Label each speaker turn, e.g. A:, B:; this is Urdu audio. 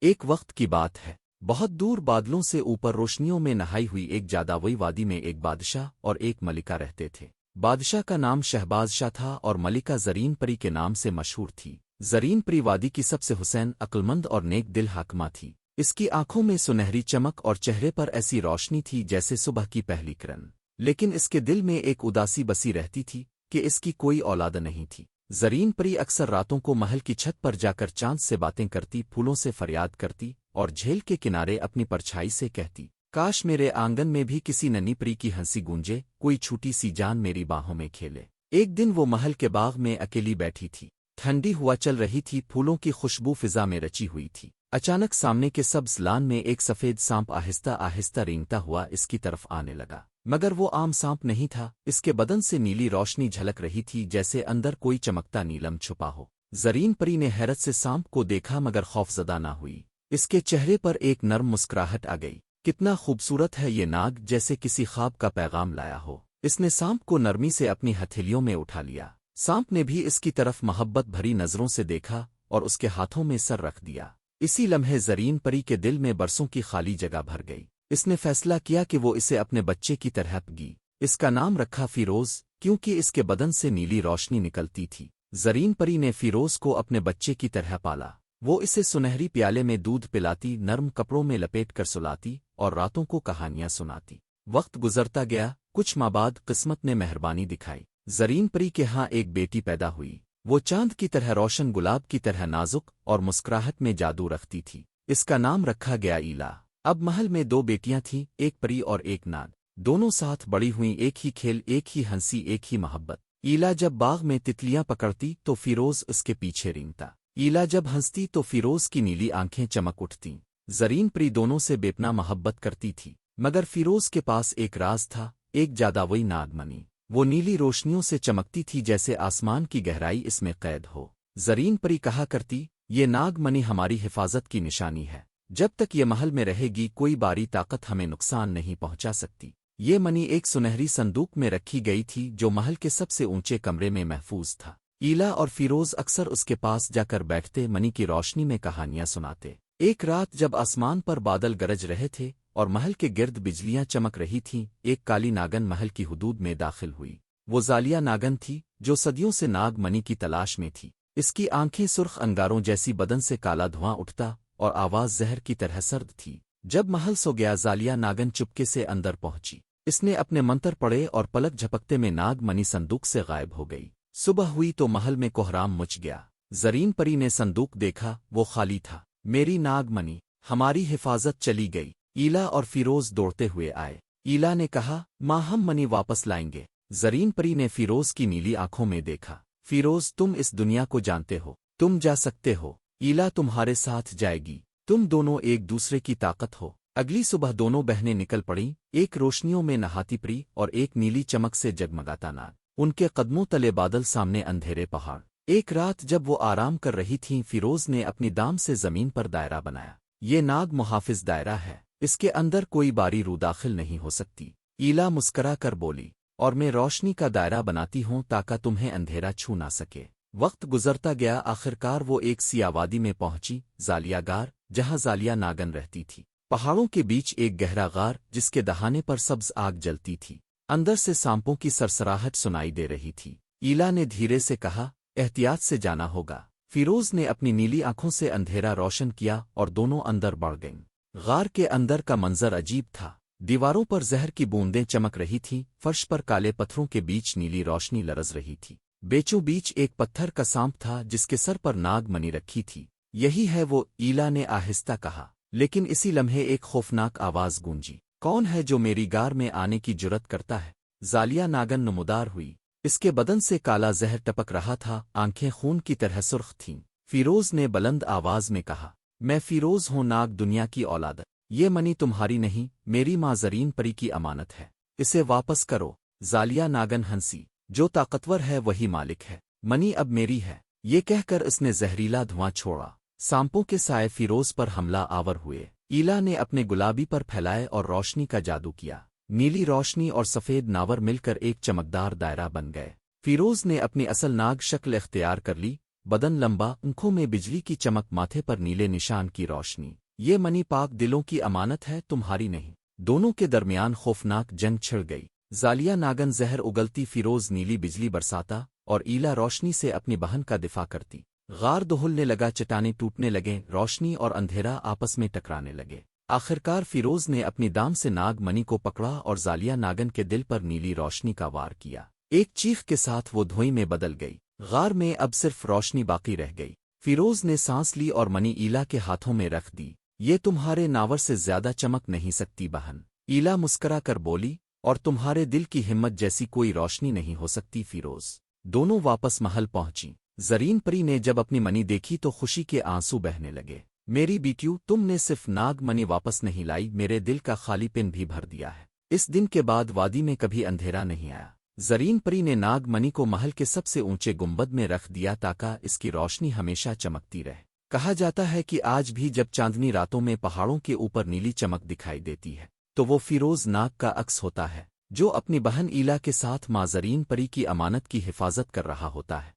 A: ایک وقت کی بات ہے، بہت دور بادلوں سے اوپر روشنیوں میں نہائی ہوئی ایک جادوئی وادی میں ایک بادشاہ اور ایک ملکہ رہتے تھے۔ بادشاہ کا نام شہباز شاہ تھا اور ملکہ زرین پری کے نام سے مشہور تھی۔ زرین پری وادی کی سب سے حسین، عقلمند اور نیک دل حاکمہ تھی۔ اس کی آنکھوں میں سنہری چمک اور چہرے پر ایسی روشنی تھی جیسے صبح کی پہلی کرن، لیکن اس کے دل میں ایک اداسی بسی رہتی تھی کہ اس کی کوئی اولاد نہیں تھی۔ زرین پری اکثر راتوں کو محل کی چھت پر جا کر چاند سے باتیں کرتی، پھولوں سے فریاد کرتی اور جھیل کے کنارے اپنی پرچھائی سے کہتی، کاش میرے آنگن میں بھی کسی ننھی پری کی ہنسی گونجے، کوئی چھوٹی سی جان میری باہوں میں کھیلے۔ ایک دن وہ محل کے باغ میں اکیلی بیٹھی تھی۔ ٹھنڈی ہوا چل رہی تھی، پھولوں کی خوشبو فضا میں رچی ہوئی تھی۔ اچانک سامنے کے سبز لان میں ایک سفید سانپ آہستہ آہستہ رینگتا ہوا اس کی طرف آنے لگا، مگر وہ عام سانپ نہیں تھا۔ اس کے بدن سے نیلی روشنی جھلک رہی تھی جیسے اندر کوئی چمکتا نیلم چھپا ہو۔ زرین پری نے حیرت سے سانپ کو دیکھا مگر خوفزدہ نہ ہوئی۔ اس کے چہرے پر ایک نرم مسکراہٹ آ گئی۔ کتنا خوبصورت ہے یہ ناگ، جیسے کسی خواب کا پیغام لایا ہو۔ اس نے سانپ کو نرمی سے اپنی ہتھیلیوں میں اٹھا لیا۔ سانپ نے بھی اس کی طرف محبت بھری نظروں سے دیکھا اور اس کے ہاتھوں میں سر رکھ دیا۔ اسی لمحے زرین پری کے دل میں برسوں کی خالی جگہ بھر گئی۔ اس نے فیصلہ کیا کہ وہ اسے اپنے بچے کی طرح پگی۔ اس کا نام رکھا فیروز، کیونکہ اس کے بدن سے نیلی روشنی نکلتی تھی۔ زرین پری نے فیروز کو اپنے بچے کی طرح پالا۔ وہ اسے سنہری پیالے میں دودھ پلاتی، نرم کپڑوں میں لپیٹ کر سلاتی اور راتوں کو کہانیاں سناتی۔ وقت گزرتا گیا، کچھ ماہ بعد قسمت نے مہربانی دکھائی۔ زرین پری کے ہاں ایک بیٹی پیدا ہوئی۔ وہ چاند کی طرح روشن، گلاب کی طرح نازک اور مسکراہٹ میں جادو رکھتی تھی۔ اس کا نام رکھا گیا ایلا۔ اب محل میں دو بیٹیاں تھیں، ایک پری اور ایک ناگ۔ دونوں ساتھ بڑی ہوئیں، ایک ہی کھیل، ایک ہی ہنسی، ایک ہی محبت۔ ایلا جب باغ میں تتلیاں پکڑتی تو فیروز اس کے پیچھے رینگتا۔ ایلا جب ہنستی تو فیروز کی نیلی آنکھیں چمک اٹھتیں۔ زرین پری دونوں سے بے پناہ محبت کرتی تھی، مگر فیروز کے پاس ایک راز تھا، ایک جادوئی ناگ منی۔ وہ نیلی روشنیوں سے چمکتی تھی جیسے آسمان کی گہرائی اس میں قید ہو۔ زرین پری کہا کرتی، یہ ناگ منی ہماری حفاظت کی نشانی ہے۔ جب تک یہ محل میں رہے گی کوئی باری طاقت ہمیں نقصان نہیں پہنچا سکتی۔ یہ منی ایک سنہری صندوق میں رکھی گئی تھی جو محل کے سب سے اونچے کمرے میں محفوظ تھا۔ ایلا اور فیروز اکثر اس کے پاس جا کر بیٹھتے، منی کی روشنی میں کہانیاں سناتے۔ ایک رات جب آسمان پر بادل گرج رہے تھے اور محل کے گرد بجلیاں چمک رہی تھیں، ایک کالی ناگن محل کی حدود میں داخل ہوئی۔ وہ زالیہ ناگن تھی جو صدیوں سے ناگ منی کی تلاش میں تھی۔ اس کی آنکھیں سرخ انگاروں جیسی، بدن سے کالا دھواں اٹھتا اور آواز زہر کی طرح سرد تھی۔ جب محل سو گیا، زالیہ ناگن چپکے سے اندر پہنچی۔ اس نے اپنے منتر پڑے اور پلک جھپکتے میں ناگ منی صندوق سے غائب ہو گئی۔ صبح ہوئی تو محل میں کوہرام مچ گیا۔ زرین پری نے صندوق دیکھا، وہ خالی تھا۔ میری ناگ منی، ہماری حفاظت چلی گئی۔ ایلا اور فیروز دوڑتے ہوئے آئے۔ ایلا نے کہا، ماں ہم منی واپس لائیں گے۔ زرین پری نے فیروز کی نیلی آنکھوں میں دیکھا۔ فیروز، تم اس دنیا کو جانتے ہو، تم جا سکتے ہو۔ ایلا تمہارے ساتھ جائے گی، تم دونوں ایک دوسرے کی طاقت ہو۔ اگلی صبح دونوں بہنیں نکل پڑیں، ایک روشنیوں میں نہاتی پری اور ایک نیلی چمک سے جگمگاتا ناگ۔ ان کے قدموں تلے بادل، سامنے اندھیرے پہاڑ۔ ایک رات جب وہ آرام کر رہی تھیں، فیروز نے اپنی دام سے زمین پر دائرہ بنایا۔ یہ ناگ محافظ دائرہ ہے، اس کے اندر کوئی باری روح داخل نہیں ہو سکتی۔ ایلا مسکرا کر بولی، اور میں روشنی کا دائرہ بناتی ہوں تاکہ تمہیں اندھیرا چھو نہ سکے۔ وقت گزرتا گیا، آخرکار وہ ایک سیاہ وادی میں پہنچی، زالیہ گار، جہاں زالیہ ناگن رہتی تھی۔ پہاڑوں کے بیچ ایک گہرا غار جس کے دہانے پر سبز آگ جلتی تھی۔ اندر سے سانپوں کی سرسراہٹ سنائی دے رہی تھی۔ ایلا نے دھیرے سے کہا، احتیاط سے جانا ہوگا۔ فیروز نے اپنی نیلی آنکھوں سے اندھیرا روشن کیا اور دونوں اندر بڑھ گئیں۔ غار کے اندر کا منظر عجیب تھا۔ دیواروں پر زہر کی بوندیں چمک رہی تھیں، فرش پر کالے پتھروں کے بیچ نیلی روشنی لرز رہی تھی۔ بیچوں بیچ ایک پتھر کا سانپ تھا جس کے سر پر ناگ منی رکھی تھی۔ یہی ہے وہ، ایلا نے آہستہ کہا، لیکن اسی لمحے ایک خوفناک آواز گونجی، کون ہے جو میری غار میں آنے کی جرت کرتا ہے؟ زالیہ ناگن نمودار ہوئی۔ اس کے بدن سے کالا زہر ٹپک رہا تھا، آنکھیں خون کی طرح سرخ تھیں۔ فیروز نے بلند آواز میں کہا، میں فیروز ہوں، ناگ دنیا کی اولاد۔ یہ منی تمہاری نہیں، میری ماں زرین پری کی امانت ہے، اسے واپس کرو۔ زالیہ ناگن ہنسی، جو طاقتور ہے وہی مالک ہے، منی اب میری ہے۔ یہ کہہ کر اس نے زہریلا دھواں چھوڑا۔ سانپوں کے سائے فیروز پر حملہ آور ہوئے۔ ایلا نے اپنے گلابی پر پھیلائے اور روشنی کا جادو کیا۔ نیلی روشنی اور سفید ناور مل کر ایک چمکدار دائرہ بن گئے۔ فیروز نے اپنی اصل ناگ شکل اختیار کر لی، بدن لمبا، آنکھوں میں بجلی کی چمک، ماتھے پر نیلے نشان کی روشنی۔ یہ منی پاک دلوں کی امانت ہے، تمہاری نہیں۔ دونوں کے درمیان خوفناک جنگ چھڑ گئی۔ زالیہ ناگن زہر اگلتی، فیروز نیلی بجلی برساتا اور ایلا روشنی سے اپنی بہن کا دفاع کرتی۔ غار دہلنے لگا، چٹانیں ٹوٹنے لگیں، روشنی اور اندھیرا آپس میں ٹکرانے لگے۔ آخرکار فیروز نے اپنی دام سے ناگ منی کو پکڑا اور زالیہ ناگن کے دل پر نیلی روشنی کا وار کیا۔ ایک چیخ کے ساتھ وہ دھوئیں میں بدل گئی۔ غار میں اب صرف روشنی باقی رہ گئی۔ فیروز نے سانس لی اور منی ایلا کے ہاتھوں میں رکھ دی۔ یہ تمہارے ناور سے زیادہ چمک نہیں سکتی بہن، ایلا مسکرا کر بولی، اور تمہارے دل کی ہمت جیسی کوئی روشنی نہیں ہو سکتی فیروز۔ دونوں واپس محل پہنچی۔ زرین پری نے جب اپنی منی دیکھی تو خوشی کے آنسو بہنے لگے۔ میری بیٹیو، تم نے صرف ناگ منی واپس نہیں لائی، میرے دل کا خالی پن بھی بھر دیا ہے۔ اس دن کے بعد وادی میں کبھی اندھیرا نہیں آیا۔ زرین پری نے ناگ منی کو محل کے سب سے اونچے گنبد میں رکھ دیا تاکہ اس کی روشنی ہمیشہ چمکتی رہے۔ کہا جاتا ہے کہ آج بھی جب چاندنی راتوں میں پہاڑوں کے اوپر نیلی چمک دکھائی دیتی ہے تو وہ فیروز ناگ کا عکس ہوتا ہے جو اپنی بہن ایلا کے ساتھ ماں زرین پری کی امانت کی حفاظت کر رہا ہوتا ہے۔